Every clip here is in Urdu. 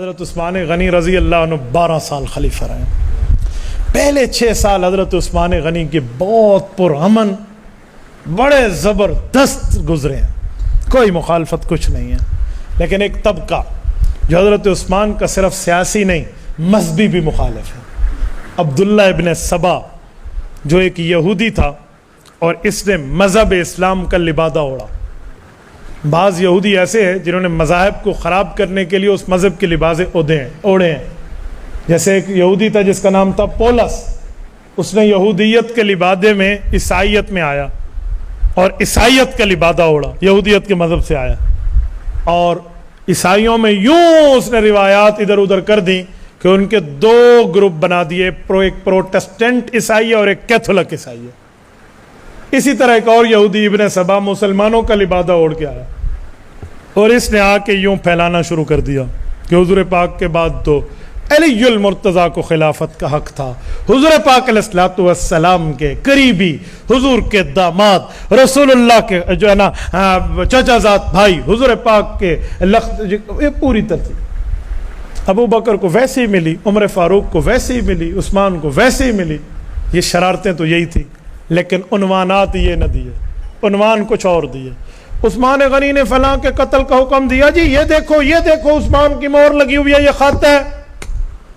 حضرت عثمان غنی رضی اللہ عنہ 12 سال خلیفہ رہے. پہلے 6 سال حضرت عثمان غنی کے بہت پرامن بڑے زبردست گزرے ہیں, کوئی مخالفت کچھ نہیں ہے. لیکن ایک طبقہ جو حضرت عثمان کا صرف سیاسی نہیں مذہبی بھی مخالف ہے. عبداللہ ابن سبا جو ایک یہودی تھا اور اس نے مذہب اسلام کا لبادہ اوڑھا. بعض یہودی ایسے ہیں جنہوں نے مذاہب کو خراب کرنے کے لیے اس مذہب کے لباسے اوڑھے ہیں. جیسے ایک یہودی تھا جس کا نام تھا پولس, اس نے یہودیت کے لبادے میں عیسائیت میں آیا اور عیسائیت کا لبادہ اوڑھا, یہودیت کے مذہب سے آیا, اور عیسائیوں میں یوں اس نے روایات ادھر ادھر کر دیں کہ ان کے 2 گروپ بنا دیے, ایک پروٹسٹنٹ عیسائی ہے اور ایک کیتھولک عیسائی ہے. اسی طرح ایک اور یہودی ابن سبا مسلمانوں کا لبادہ اوڑھ کے آیا اور اس نے آ کے یوں پھیلانا شروع کر دیا کہ حضور پاک کے بعد تو علی المرتضیٰ کو خلافت کا حق تھا. حضور پاک علیہ الصلوۃ والسلام کے قریبی, حضور کے داماد, رسول اللہ کے جو ہے نا چچا زاد بھائی, حضور پاک کے پوری ترتیب. ابو بکر کو ویسے ہی ملی, عمر فاروق کو ویسے ہی ملی, عثمان کو ویسے ہی ملی. یہ شرارتیں تو یہی تھی, لیکن عنوانات یہ نہ دیے, عنوان کچھ اور دیے. عثمان غنی نے فلاں کے قتل کا حکم دیا, جی یہ دیکھو عثمان کی مہر لگی ہوئی ہے, یہ کھاتا ہے,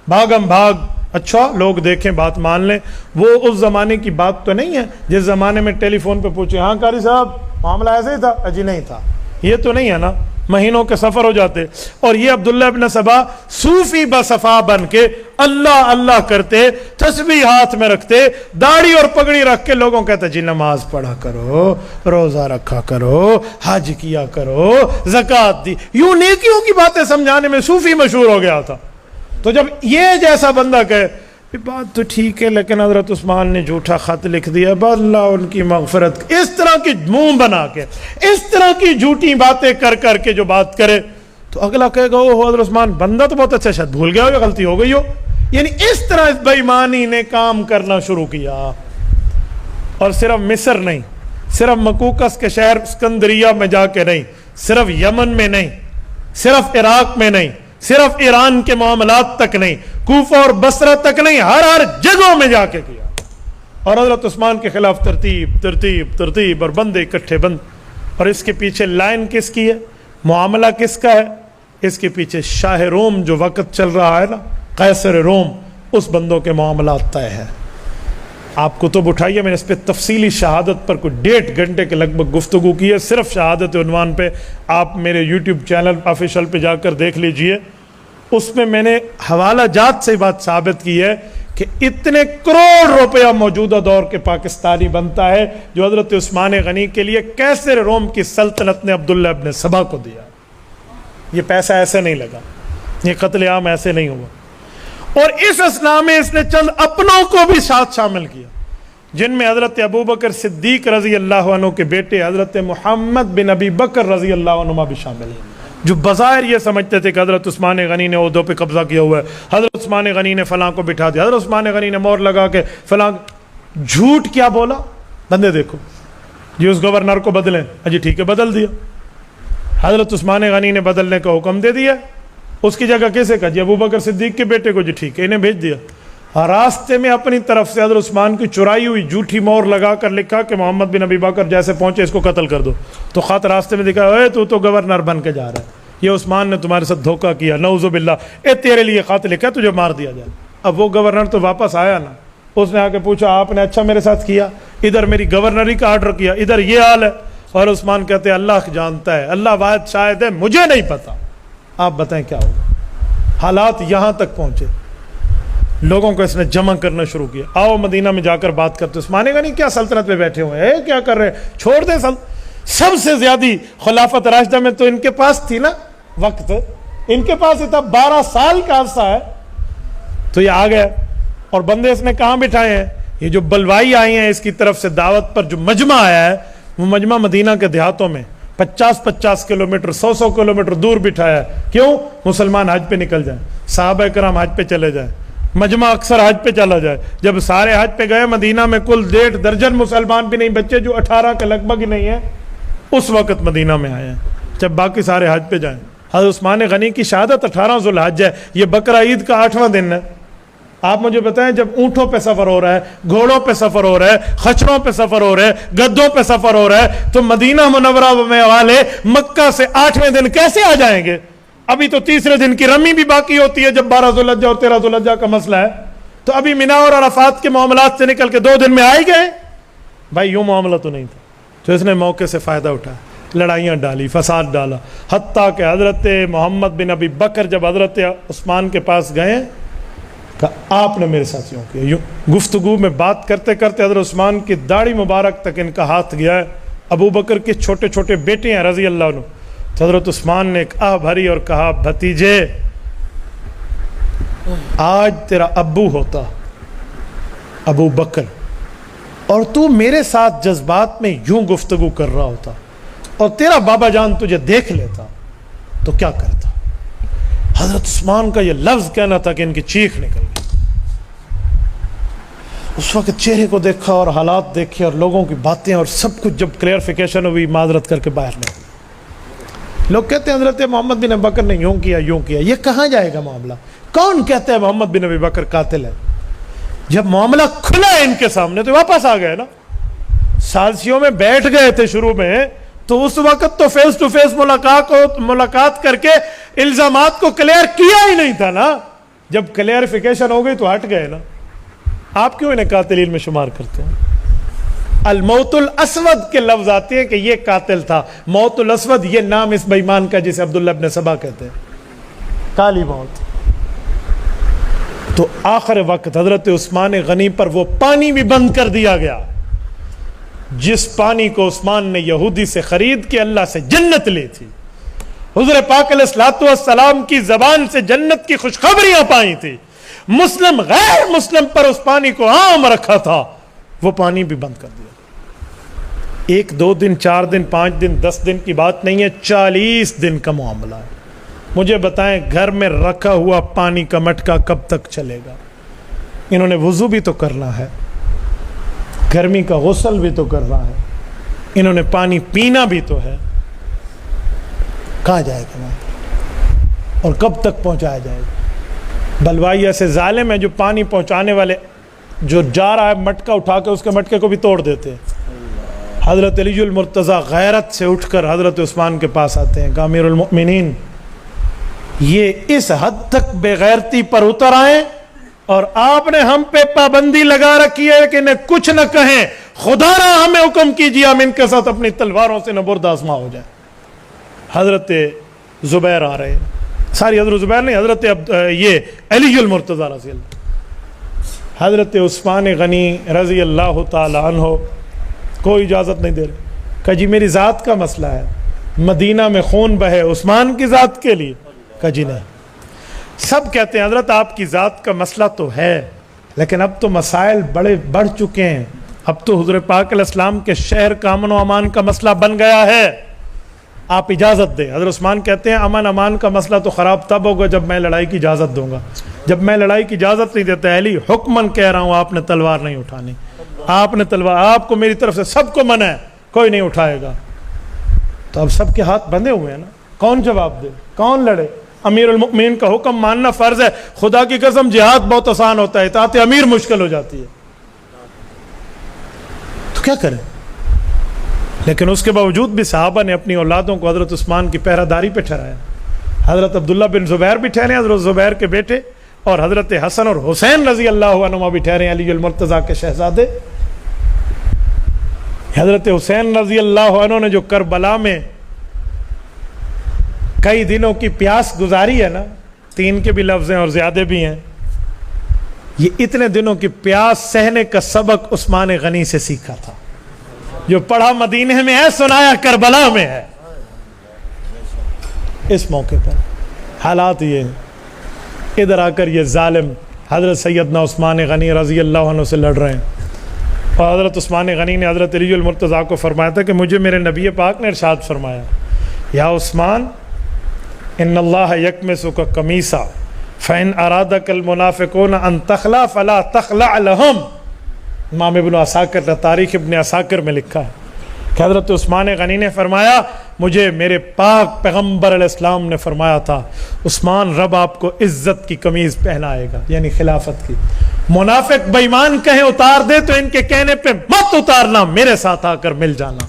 بھاگم بھاگ. اچھا لوگ دیکھیں, بات مان لیں. وہ اس زمانے کی بات تو نہیں ہے جس زمانے میں ٹیلی فون پہ پوچھے, ہاں قاری صاحب معاملہ ایسے ہی تھا, جی نہیں تھا. یہ تو نہیں ہے نا, مہینوں کے سفر ہو جاتے. اور یہ عبداللہ ابن سبا صوفی بصفا بن کے اللہ اللہ کرتے, تسبیح ہاتھ میں رکھتے, داڑھی اور پگڑی رکھ کے لوگوں کہتے جی نماز پڑھا کرو, روزہ رکھا کرو, حج کیا کرو, زکوٰۃ دی, یوں نیکیوں کی باتیں سمجھانے میں صوفی مشہور ہو گیا تھا. تو جب یہ جیسا بندہ کہے بات تو ٹھیک ہے لیکن حضرت عثمان نے جھوٹا خط لکھ دیا, اللہ ان کی مغفرت, اس طرح کی منہ بنا کے, اس طرح کی جھوٹی باتیں کر کے جو بات کرے تو اگلا کہے گا وہ حضرت عثمان بندہ تو بہت اچھا, شاید بھول گیا ہو یا غلطی ہو گئی ہو. یعنی اس طرح اس بے ایمانی نے کام کرنا شروع کیا. اور صرف مصر نہیں, صرف مکوکس کے شہر اسکندریہ میں جا کے نہیں, صرف یمن میں نہیں, صرف عراق میں نہیں, صرف ایران کے معاملات تک نہیں, کوفہ اور بصرہ تک نہیں, ہر جگہوں میں جا کے کیا. اور حضرت عثمان کے خلاف ترتیب اور بندے اکٹھے بند. اور اس کے پیچھے لائن کس کی ہے, معاملہ کس کا ہے؟ اس کے پیچھے شاہ روم جو وقت چل رہا ہے نا, قیصر روم, اس بندوں کے معاملات طے ہے. آپ کتب اٹھائیے, میں نے اس پہ تفصیلی شہادت پر کوئی 1.5 گھنٹے کے لگ بھگ گفتگو کی ہے, صرف شہادت عنوان پہ. آپ میرے یوٹیوب چینل آفیشل پہ جا کر دیکھ لیجئے. اس میں نے حوالہ جات سے بات ثابت کی ہے کہ اتنے کروڑ روپیہ موجودہ دور کے پاکستانی بنتا ہے جو حضرت عثمان غنی کے لیے قیصر روم کی سلطنت نے عبداللہ ابن سبا کو دیا. یہ پیسہ ایسے نہیں لگا, یہ قتل عام ایسے نہیں ہوا. اور اس اثناء میں اس نے چند اپنوں کو بھی ساتھ شامل کیا, جن میں حضرت ابو بکر صدیق رضی اللہ عنہ کے بیٹے حضرت محمد بن ابی بکر رضی اللہ عنہ بھی شامل ہیں, جو بظاہر یہ سمجھتے تھے کہ حضرت عثمان غنی نے عہدوں پہ قبضہ کیا ہوا ہے, حضرت عثمان غنی نے فلاں کو بٹھا دیا, حضرت عثمان غنی نے مور لگا کے فلاں. جھوٹ کیا بولا, بندے دیکھو جی اس گورنر کو بدلیں, جی ٹھیک ہے بدل دیا. حضرت عثمان غنی نے بدلنے کا حکم دے دیا, اس کی جگہ کیسے کہا, جی ابو بکر صدیق کے بیٹے کو, جی ٹھیک ہے انہیں بھیج دیا. راستے میں اپنی طرف سے حضرت عثمان کی چرائی ہوئی جھوٹی مور لگا کر لکھا کہ محمد بن ابی بکر جیسے پہنچے اس کو قتل کر دو. تو خط راستے میں دکھا, اے تو گورنر بن کے جا رہا ہے, یہ عثمان نے تمہارے ساتھ دھوکہ کیا, نعوذ باللہ, اے تیرے لیے خط لکھا تجھے مار دیا جائے. اب وہ گورنر تو واپس آیا نا, اس نے آ کے پوچھا آپ نے اچھا میرے ساتھ کیا, ادھر میری گورنری کا آرڈر کیا, ادھر یہ حال ہے. اور عثمان کہتے ہیں اللہ جانتا ہے, اللہ واحد شاہد ہے, مجھے نہیں پتا, آپ بتائیں کیا ہوگا. حالات یہاں تک پہنچے, لوگوں کو اس نے جمع کرنا شروع کیا. آؤ مدینہ میں جا کر بات کرتے. عثمان غنی کیا سلطنت پہ بیٹھے ہوئے ہیں, کیا کر رہے ہیں, چھوڑ دیں. سب سے زیادہ خلافت راشدہ میں تو ان کے پاس تھی نا وقت, ان کے پاس تھا 12 سال کا عرصہ ہے. تو یہ آ گئے اور بندے اس نے کہاں بٹھائے ہیں, یہ جو بلوائی آئی ہیں اس کی طرف سے دعوت پر جو مجمع آیا ہے, وہ مجمع مدینہ کے دیہاتوں میں 50-50 کلومیٹر 100 کلومیٹر دور بٹھایا ہے. کیوں؟ مسلمان حج پہ نکل جائیں, صحابہ کرام حج پہ چلے جائیں, مجمع اکثر حج پہ چلا جائے. جب سارے حج پہ گئے, مدینہ میں کل 1.5 درجن مسلمان بھی نہیں بچے, جو 18 کے لگ بھگ ہی نہیں ہیں, اس وقت مدینہ میں آئے ہیں. جب باقی سارے حج پہ جائیں, حضرت عثمان غنی کی شہادت 18 ذوالحج ہے، یہ بقرہ عید کا 8واں دن ہے۔ آپ مجھے بتائیں جب اونٹوں پہ سفر ہو رہا ہے، گھوڑوں پہ سفر ہو رہا ہے، خچروں پہ سفر ہو رہا ہے، گدوں پہ سفر ہو رہا ہے، تو مدینہ منورہ میں والے مکہ سے 8ویں دن کیسے آ جائیں گے؟ ابھی تو تیسرے دن کی رمی بھی باقی ہوتی ہے جب 12 ذوالحجہ اور 13 ذوالحجہ کا مسئلہ ہے، تو ابھی مینا اور عرفات کے معاملات سے نکل کے 2 دن میں آ ہی گئے۔ بھائی یوں معاملہ تو نہیں تھا، تو اس نے موقع سے فائدہ اٹھایا، لڑائیاں ڈالی، فساد ڈالا، حتیٰ کہ حضرت محمد بن ابی بکر جب حضرت عثمان کے پاس گئے کہا آپ نے میرے ساتھ یوں کیا، یوں گفتگو میں بات کرتے کرتے حضرت عثمان کی داڑھی مبارک تک ان کا ہاتھ گیا ہے۔ ابو بکر کے چھوٹے چھوٹے بیٹے ہیں رضی اللہ عنہ، تو حضرت عثمان نے ایک آہ بھری اور کہا بھتیجے آج تیرا ابو ہوتا ابو بکر اور تو میرے ساتھ جذبات میں یوں گفتگو کر رہا ہوتا اور تیرا بابا جان تجھے دیکھ لیتا تو کیا کرتا؟ حضرت عثمان کا یہ لفظ کہنا تھا کہ ان کی چیخ نکل گئی۔ اس وقت چہرے کو دیکھا اور حالات دیکھے اور لوگوں کی باتیں اور سب کچھ جب کلیئرفیکیشن ہوئی، معذرت کر کے باہر نکل۔ لوگ کہتے ہیں حضرت محمد بن ابی بکر نے یوں کیا یوں کیا، یہ کہاں جائے گا معاملہ؟ کون کہتا ہے محمد بن ابی بکر قاتل ہے؟ جب معاملہ کھلا ہے ان کے سامنے تو واپس آ گئے نا۔ سازشیوں میں بیٹھ گئے تھے شروع میں، تو اس وقت تو فیس ٹو فیس ملاقات کر کے الزامات کو کلیئر کیا ہی نہیں تھا نا۔ جب کلیئرفیکیشن ہو گئی تو ہٹ گئے نا۔ آپ کیوں انہیں قاتلین میں شمار کرتے ہیں؟ الموت الاسود کے لفظ آتے ہیں کہ یہ قاتل تھا۔ موت الاسود یہ نام اس بے ایمان کا جسے عبداللہ ابن سبا کہتے ہیں، کالی موت۔ تو آخر وقت حضرت عثمان غنی پر وہ پانی بھی بند کر دیا گیا جس پانی کو عثمان نے یہودی سے خرید کے اللہ سے جنت لی تھی، حضور پاک علیہ الصلوۃ والسلام کی زبان سے جنت کی خوشخبریاں پائی تھی، مسلم غیر مسلم پر اس پانی کو عام رکھا تھا، وہ پانی بھی بند کر دیا۔ 1 2 دن 4 دن 5 دن 10 دن کی بات نہیں ہے، 40 دن کا معاملہ ہے۔ مجھے بتائیں گھر میں رکھا ہوا پانی کا مٹکا کب تک چلے گا؟ انہوں نے وضو بھی تو کرنا ہے، گرمی کا غسل بھی تو کر رہا ہے، انہوں نے پانی پینا بھی تو ہے، کہاں جائے گا اور کب تک پہنچایا جائے گا؟ بلوائی ایسے ظالم ہیں جو پانی پہنچانے والے جو جا رہا ہے مٹکا اٹھا کے اس کے مٹکے کو بھی توڑ دیتے ہیں۔ حضرت علی المرتضیٰ غیرت سے اٹھ کر حضرت عثمان کے پاس آتے ہیں کہ امیر المؤمنین یہ اس حد تک بے غیرتی پر اتر آئے اور آپ نے ہم پہ پابندی لگا رکھی ہے کہ انہیں کچھ نہ کہیں، خدا نہ ہمیں حکم کیجیے ہم ان کے ساتھ اپنی تلواروں سے نبرد آزما ہو جائیں۔ حضرت زبیر آ رہے ہیں، ساری حضرت زبیر نہیں، حضرت یہ علی المرتضیٰ رضی اللہ، حضرت عثمان غنی رضی اللہ تعالی عنہ کوئی اجازت نہیں دے رہے، کہ جی میری ذات کا مسئلہ ہے، مدینہ میں خون بہے عثمان کی ذات کے لیے، کہ جی نہیں۔ سب کہتے ہیں حضرت آپ کی ذات کا مسئلہ تو ہے لیکن اب تو مسائل بڑے بڑھ چکے ہیں، اب تو حضور پاک علیہ السلام کے شہر کا امن و امان کا مسئلہ بن گیا ہے، آپ اجازت دیں۔ حضرت عثمان کہتے ہیں امن امان کا مسئلہ تو خراب تب ہوگا جب میں لڑائی کی اجازت دوں گا، جب میں لڑائی کی اجازت نہیں دیتا علی حکماً کہہ رہا ہوں آپ نے تلوار نہیں اٹھانی، آپ نے تلوار، آپ کو میری طرف سے سب کو منع ہے، کوئی نہیں اٹھائے گا۔ تو اب سب کے ہاتھ بندھے ہوئے ہیں نا، کون جواب دے، کون لڑے؟ امیر المؤمنین کا حکم ماننا فرض ہے، خدا کی قسم جہاد بہت آسان ہوتا ہے، اطاعت امیر مشکل ہو جاتی ہے، تو کیا کریں؟ لیکن اس کے باوجود بھی صحابہ نے اپنی اولادوں کو حضرت عثمان کی پہرہ داری پہ ٹھہرایا۔ حضرت عبداللہ بن زبیر بھی ٹھہرے، حضرت زبیر کے بیٹے، اور حضرت حسن اور حسین رضی اللہ عنہما بھی ٹھہرے، علی المرتضیٰ کے شہزادے۔ حضرت حسین رضی اللہ عنہ نے جو کربلا میں کئی دنوں کی پیاس گزاری ہے نا، 3 کے بھی لفظ ہیں اور زیادہ بھی ہیں، یہ اتنے دنوں کی پیاس سہنے کا سبق عثمان غنی سے سیکھا تھا، جو پڑھا مدینے میں ہے سنایا کربلا میں ہے۔ اس موقع پر حالات یہ ہیں، ادھر آ کر یہ ظالم حضرت سیدنا عثمان غنی رضی اللہ عنہ سے لڑ رہے ہیں، اور حضرت عثمان غنی نے حضرت علی المرتضیٰ کو فرمایا تھا کہ مجھے میرے نبی پاک نے ارشاد فرمایا، یا عثمان ان اللہ یکمسک قمیصا فإن ارادک المنافقون ان تخلع فلا تخلع لهم۔ امام ابن عساکر نے تاریخ ابن عساکر میں لکھا ہے کہ حضرت عثمان غنی نے فرمایا مجھے میرے پاک پیغمبر علیہ السلام نے فرمایا تھا عثمان رب آپ کو عزت کی قمیض پہنائے گا، یعنی خلافت کی۔ منافق بے ایمان کہیں اتار دے تو ان کے کہنے پہ مت اتارنا، میرے ساتھ آ کر مل جانا۔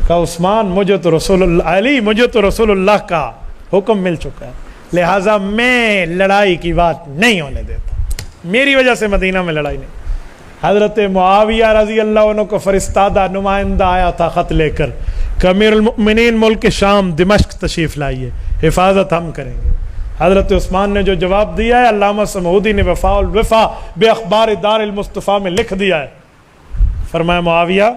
کہا عثمان مجھے تو رسول اللہ، علی مجھے تو رسول اللہ کا حکم مل چکا ہے، لہٰذا میں لڑائی کی بات نہیں ہونے دیتا، میری وجہ سے مدینہ میں لڑائی نہیں۔ حضرت معاویہ رضی اللہ عنہ کو فرستادہ نمائندہ آیا تھا خط لے کر کہ امیر المؤمنین ملک شام دمشق تشریف لائیے، حفاظت ہم کریں گے۔ حضرت عثمان نے جو جواب دیا ہے علامہ سمعودی نے وفاء الوفا بے اخبار دار المصطفیٰ میں لکھ دیا ہے، فرمایا معاویہ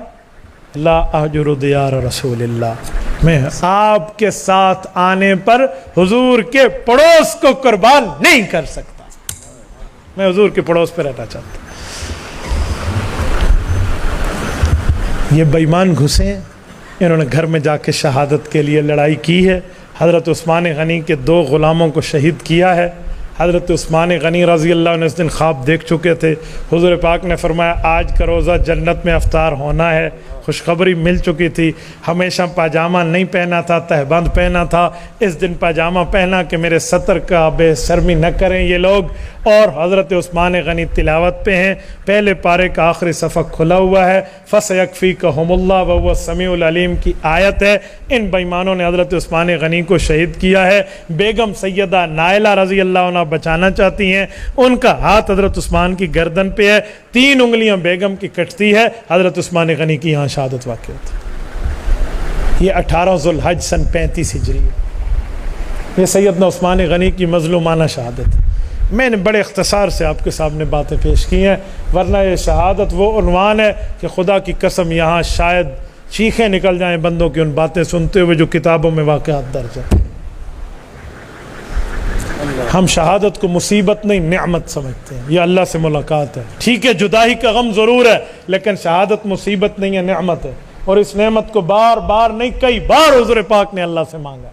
لا اہجر دیار رسول اللہ، میں آپ کے ساتھ آنے پر حضور کے پڑوس کو قربان نہیں کر سکتا، میں حضور کے پڑوس پہ رہنا چاہتا ہوں۔ یہ بے ایمان گھسے، انہوں نے گھر میں جا کے شہادت کے لیے لڑائی کی ہے۔ حضرت عثمان غنی کے 2 غلاموں کو شہید کیا ہے۔ حضرت عثمان غنی رضی اللہ عنہ اس دن خواب دیکھ چکے تھے، حضور پاک نے فرمایا آج کا روزہ جنت میں افطار ہونا ہے، خوشخبری مل چکی تھی۔ ہمیشہ پاجامہ نہیں پہنا تھا، تہبند پہنا تھا، اس دن پاجامہ پہنا کہ میرے سطر کا بے شرمی نہ کریں یہ لوگ۔ اور حضرت عثمان غنی تلاوت پہ ہیں، پہلے پارے کا آخری صفحہ کھلا ہوا ہے، فَسَيَكْفِيكَهُمُ اللَّهُ وَهُوَ السَّمِيعُ الْعَلِيمُ کی آیت ہے۔ ان بے ایمانوں نے حضرت عثمان غنی کو شہید کیا ہے۔ بیگم سیدہ نائلہ رضی اللہ عنہ بچانا چاہتی ہیں، ان کا ہاتھ حضرت عثمان کی گردن پہ ہے، 3 انگلیاں بیگم کی کٹتی ہے، حضرت عثمان غنی کی یہاں شہادت واقع ہوتی۔ یہ 18 ذوالحج سن 35 ہجری ہے۔ یہ سیدنا عثمان غنی کی مظلومانہ شہادت ہے۔ میں نے بڑے اختصار سے آپ کے سامنے باتیں پیش کی ہیں، ورنہ یہ شہادت وہ عنوان ہے کہ خدا کی قسم یہاں شاید چیخیں نکل جائیں بندوں کی ان باتیں سنتے ہوئے جو کتابوں میں واقعات درج ہیں۔ ہم شہادت کو مصیبت نہیں نعمت سمجھتے ہیں، یہ اللہ سے ملاقات ہے۔ ٹھیک ہے جدائی کا غم ضرور ہے، لیکن شہادت مصیبت نہیں ہے، نعمت ہے، اور اس نعمت کو بار بار نہیں کئی بار حضور پاک نے اللہ سے مانگا۔